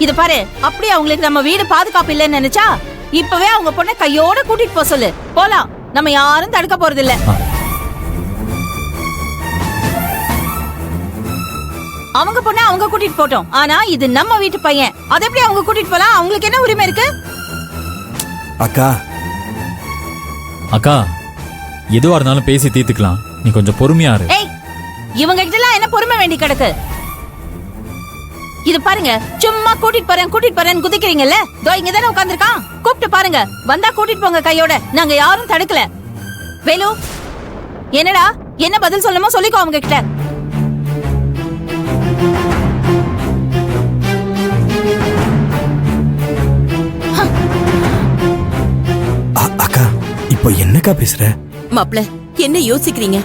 இத பாரு, அப்படியே அவங்களுக்கு நம்ம வீடு பாதுகாப்பு இல்லைன்னு நினைச்சா இப்பவே அவங்க பொண்ணை கையோட கூட்டிட்டு போக சொல்லு. போலாம், நம்ம யாரும் தடுக்க போறது இல்ல. அவங்க பொண்ணை அவங்க கூட்டிட்டு போட்டோம். ஆனா இது நம்ம வீட்டு பையன், அதை எப்படி அவங்க கூட்டிட்டு போலாம்? அவங்களுக்கு என்ன உரிமை இருக்கு? அக்கா அக்கா, எதுவா இருந்தாலும் பேசி தீர்த்துக்கலாம். நீ கொஞ்சம் பொறுமையா இரு. ஏய், இவங்க கிட்ட என்ன பொறுமை வேண்டி கிடக்கு? இது பாருங்க, சும்மா கூட்டிட்டு போறேன்னு குதிக்கிறீங்கல்ல. தோ இங்க தானே உட்கார்ந்திருக்கான், கூப்பிட்டு பாருங்க. வந்தா கூட்டிட்டு போங்க கையோட. நாங்க யாரும் தடுக்கல. வேலு, என்னடா, என்ன பதில் சொல்லணுமோ சொல்லிக்கோ அவங்க கிட்ட. அக்கா, இப்போ என்னக்கா பேசுற? மாப்ள, என்ன யோசிக்கிறீங்க?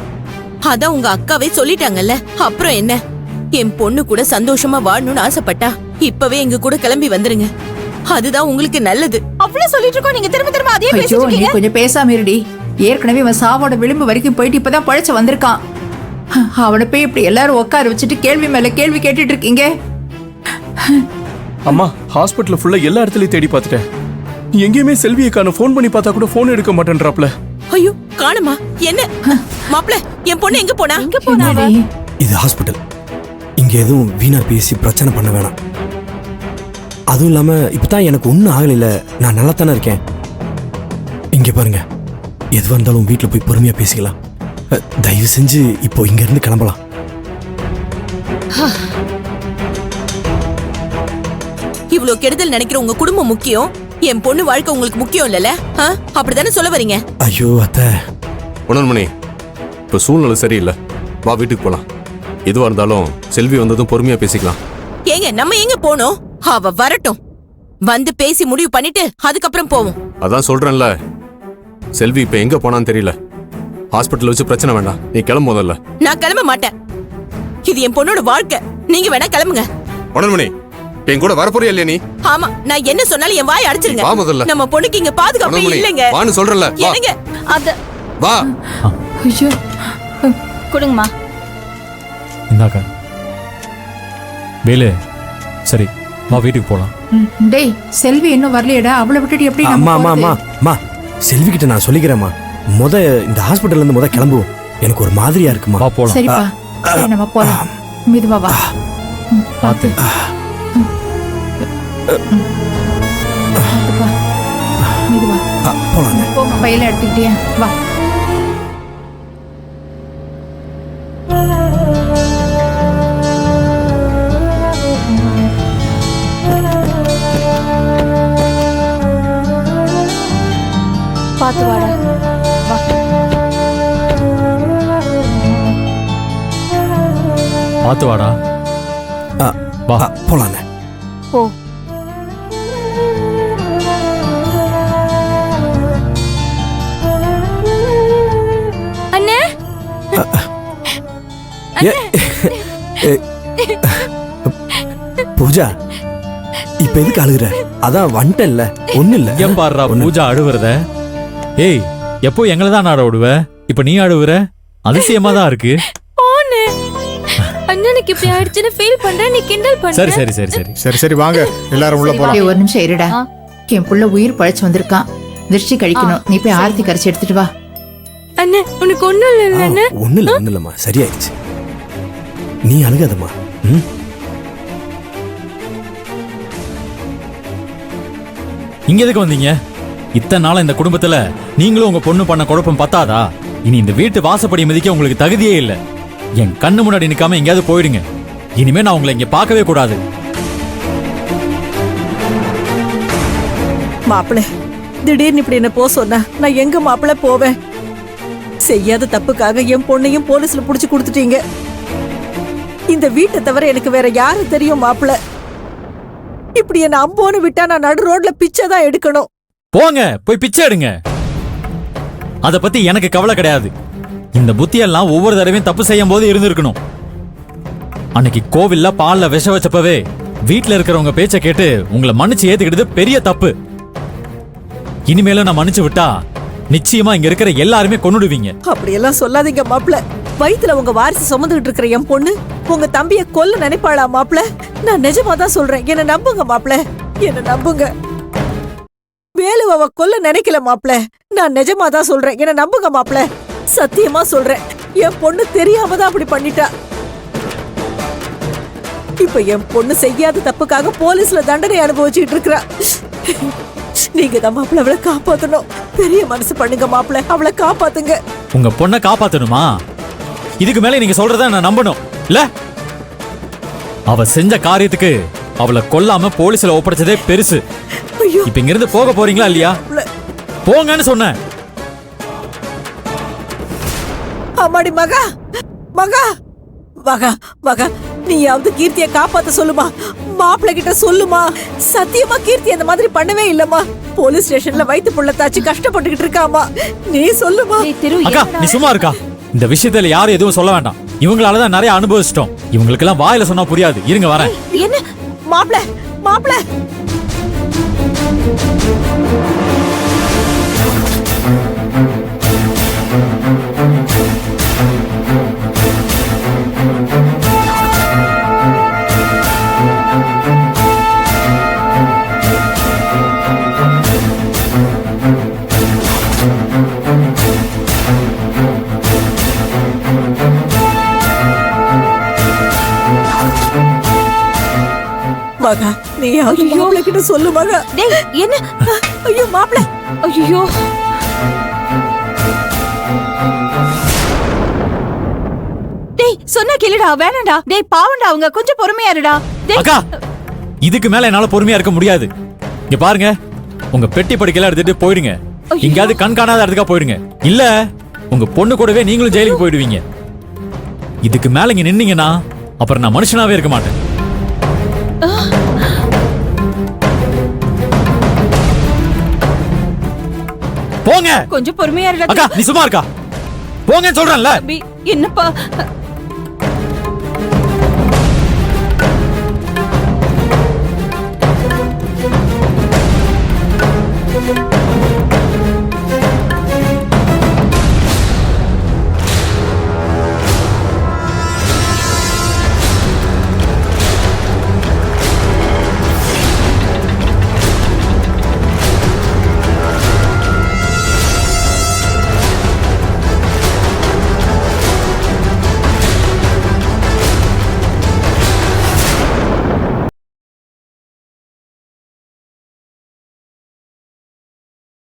அதான் உங்க அக்காவே சொல்லிட்டாங்கல்ல, அப்புறம் என்ன? என் பொண்ணு கூட சந்தோஷமா வாழணும்னு ஆசைப்பட்டா இப்பவே எங்க கூட கிளம்பி வந்துருங்க. அதுதான் உங்களுக்கு நல்லது. அவ்வளவு சொல்லிட்டு இருக்கோம், நீங்க திரும்ப திரும்ப அதே பேசிட்டு நீ இருக்கீங்க. கொஞ்சம் பேசாம இருடி. ஏற்கனவே அவன் சாவோட விளிம்பு வரைக்கும் போயிட்டு இப்பதான் பழச்சு வந்திருக்கான். அவனை போய் இப்படி எல்லாரும் உட்கார வச்சுட்டு கேள்வி மேல கேள்வி கேட்டுட்டு இருக்கீங்க. அம்மா, ஹாஸ்பிட்டல் ஃபுல்லா எல்லா இடத்துலயும் தேடி பார்த்துட்டேன். எங்கேயுமே செல்வியக்கான போன் பண்ணி பார்த்தா கூட போன் எடுக்க மாட்டேன்றாப்ல. ஐயோ, காணுமா? என்ன மாப்ள, என் பொண்ணு எங்க போனா? எங்க போனா? இது ஹாஸ்பிட்டல். இங்க எதுவும் வீணா பேசி பிரச்சனை பண்ண வேணாம். அதுவும் இல்லாம இப்பதான் எனக்கு ஒன்னும் ஆகல. நான் நல்லா தானே இருக்கேன். இங்க பாருங்க, எது வந்தாலும் வீட்டுல போய் பொறுமையா பேசிக்கலாம். தயவு செஞ்சு இப்போ இங்க இருந்து கிளம்பலாம். இவ்வளவு கெடுதல் நினைக்கிற உங்க குடும்பம் முக்கியம், என் பொண்ணு வாழ்க்கை உங்களுக்கு முக்கியம் இல்லல? அப்படிதானே சொல்ல வரீங்க? ஐயோ அத்தை. உணர்மணி, இப்ப சூழ்நிலை சரியில்லை, வா வீட்டுக்கு போலாம். எதுவா இருந்தாலும் செல்வி வந்ததும் பொறுமையா பேசிக்கலாம். ஏங்க, நம்ம எங்க போனோம்? அவ வரட்டும், வந்து பேசி முடிவு பண்ணிட்டு அதுக்கப்புறம் போவோம். அதான் சொல்றேன்ல, செல்வி இப்ப எங்க போனான்னு தெரியல. ஹாஸ்பிட்டல் வச்சு பிரச்சனை வேண்டாம், நீ கிளம்பு முதல்ல. நான் கிளம்ப மாட்டேன். இது என் பொண்ணோட வாழ்க்கை, நீங்க வேணா கிளம்புங்க. உணர்மணி, என் கூட வரப்போறியா இல்லையா நீ? ஆமா, நான் என்ன சொன்னாலும் என் வாயை அடிச்சிருங்க. வா முதல்ல. நம்ம பொண்ணுக்கு இங்க பாதுகாப்பு இல்லைங்க. வான்னு சொல்றேன்ல, வா. என்னங்க அத வா. ஐயோ, கொடுங்கம்மா. இந்தாக்கா. வேலு, சரி வா வீட்டுக்கு போலாம். டேய், செல்வி இன்னும் வரலையடா. அவளை விட்டுட்டு எப்படி நம்ம அம்மா அம்மா போறது? அம்மா அம்மா, செல்வி கிட்ட நான் சொல்லிக்கிறேம்மா. இந்த ஹாஸ்பிட்டல்ல இருந்து முத கிளம்புவோம். எனக்கு ஒரு மாதிரியா இருக்குமா. வா போலாம். சரிப்பா, சரி நம்ம போலாம். மெதுவா வா. பார்த்து. பார்த்துப்பா. மெதுவா போலாங்க. போங்க, பையில எடுத்துக்கிட்டியா? வா. பாத்து வாடா. வா. பார்த்து வாடா. வா. போலாங்க. போ. அண்ணே, பூஜா, இப்ப எதுக்கு அழுகுற? அதான் வந்துட்டல்ல, ஒண்ணு இல்ல. ஏன் பாடுறா பூஜா அழுவுறத? ஏய், எப்போ எங்களை தான் ஆட விடுவ, இப்ப நீ அழுவுற? அதிசயமா தான் இருக்கு. அண்ணனுக்கு இப்படி ஆயிடுச்சுன்னு ஃபீல் பண்ற, நீ கிண்டல் பண்ற. சரி சரி சரி சரி சரி சரி, வாங்க எல்லாரும் உள்ள போலாம். டேய், ஒரு நிமிஷம் இருடா. என் புள்ள உயிர் பழச்சு வந்திருக்கான். திருஷ்டி கழிக்கணும். நீ போய் ஆரத்தி கரைச்சு எடுத்துட்டு வா. அண்ணே, உனக்கு ஒண்ணும் இல்ல அண்ணே? ஒண்ணு இல்லம்மா, சரியாயிடுச்சு. நீ அழுகாதம்மா. இங்க எதுக்கு வந்தீங்க? இத்தனை நாளா இந்த குடும்பத்துல நீங்களும் உங்க பொண்ணு பண்ண குழப்பம் பத்தாதா? இனி இந்த வீட்டு வாசப்படி மிதிக்க உங்களுக்கு தகுதியே இல்ல. என் கண்ணு முன்னாடி நிக்காம எங்கேயாவது போயிடுங்க. இனிமே நான் உங்களை இங்க பார்க்கவே கூடாது. மாப்பிள்ள, திடீர்னு இப்படி என்ன போ சொன்னா நான் எங்க மாப்பிள்ள போவேன்? செய்யாத தப்புக்காக என் பொண்ணையும் போலீஸ்ல புடிச்சு கொடுத்துட்டீங்க. இந்த வீட்டை தவிர எனக்கு வேற யாரு தெரியும் மாப்பிள்ள? இப்படி என்ன அம்போன்னு விட்டா நான் நடு ரோட்ல பிச்சை தான் எடுக்கணும். போங்க, போய் பிச்சை எடுங்க. அத பத்தி எனக்கு கவலை கிடையாது. இந்த புத்தியெல்லாம் ஒவ்வொரு தடவையும் தப்பு செய்யும் போது இருந்திருக்கணும். அன்னைக்கு கோவில்ல பால்ல விஷ வச்சப்பவே வீட்டுல இருக்கிறவங்க பேச்ச கேட்டு உங்களை மன்னிச்சு ஏத்துக்கிட்டது பெரிய தப்பு. இனிமேல நான் மன்னிச்சு விட்டா நிச்சயமா இங்க இருக்கிற எல்லாருமே கொன்னுடுவீங்க. அப்படியெல்லாம் சொல்லாதீங்க மாப்பிள்ள. வயித்துல உங்க வாரிசு சுமந்துகிட்டு இருக்கிற என் பொண்ணு உங்க தம்பிய கொல்ல நினைப்பாளா மாப்ள? நான் நிஜமா தான் சொல்றேன், என்ன நம்புங்க மாப்ள, என்ன நம்புங்க. வேலு அவ கொல்ல நினைக்கல மாப்ள, நான் நிஜமா தான் சொல்றேன், என்ன நம்புங்க மாப்ள. சத்தியமா சொல்றேன், என் பொண்ணு தெரியாம தான் அப்படி பண்ணிட்டா. இப்ப என் பொண்ணு செய்யாத தப்புக்காக போலீஸ்ல தண்டனை அனுபவிச்சுட்டு இருக்கா. நீங்க தான் மாப்பிள்ள அவளை காப்பாத்தணும். பெரிய மனசு பண்ணுங்க மாப்பிள்ள, அவளை காப்பாத்துங்க. உங்க பொண்ணை காப்பாத்தணுமா? இதுக்கு மேல நீங்க சொல்றத நான் நம்பணும் இல்ல? அவ செஞ்ச காரியத்துக்கு அவளை கொல்லாம போலீஸ்ல ஒப்படைச்சதே பெருசு. ஐயோ, இப்ப இங்க இருந்து போக போறீங்களா இல்லையா? போங்கன்னு சொன்னேன். அம்மாடி மகா, மகா, மகா, மகா, நீயாவது கீர்த்தியை காப்பாத்த சொல்லுமா, மாப்பிள்ள கிட்ட சொல்லுமா. சத்தியமா கீர்த்தி அந்த மாதிரி பண்ணவே இல்லம்மா. போலீஸ் ஸ்டேஷன்ல வயித்து புள்ள தாச்சு கஷ்டப்பட்டுக்கிட்டு இருக்காமா. நீ சொல்லுமா. டேய் திரு, அக்கா என்னடா? நீ சும்மா இருக்கா? இந்த விஷயத்துல யாரும் எதுவும் சொல்ல வேண்டாம். இவங்களாலதான் நிறைய அனுபவிச்சிட்டோம். இவங்களுக்கு எல்லாம் வாயில சொன்னா புரியாது. இருங்க வரேன். என்ன மாப்பிள்ள, மாப்பிள்ள. மகா, நீயாவது மாப்பிள்ள கிட்ட சொல்லு மகா. டேய் என்ன? ஐயோ மாப்பிள்ள. ஐயோ, டேய் சொன்னா கேளுடா, வேணாம்டா. டேய் பாவம்டா, அவங்க கொஞ்சம் பொறுமையா இருடா. டேய் அக்கா இதுக்கு மேல என்னால பொறுமையா இருக்க முடியாது. இங்க பாருங்க, உங்க பெட்டி படுக்கையெல்லாம் எடுத்துட்டு போயிடுங்க. எங்கயாவது கண் காணாத இடத்துக்கா போயிடுங்க. இல்ல உங்க பொண்ணு கூடவே நீங்களும் ஜெயிலுக்கு போயிடுவீங்க. இதுக்கு மேல இங்க நின்னீங்கன்னா அப்புறம் நான் மனுஷனாவே இருக்க மாட்டேன். போங்க. கொஞ்சம் பொறுமையா இருடா. அக்கா நீ சும்மா இருக்கா? போங்கன்னு சொல்றேன்ல. தம்பி, என்னப்பா?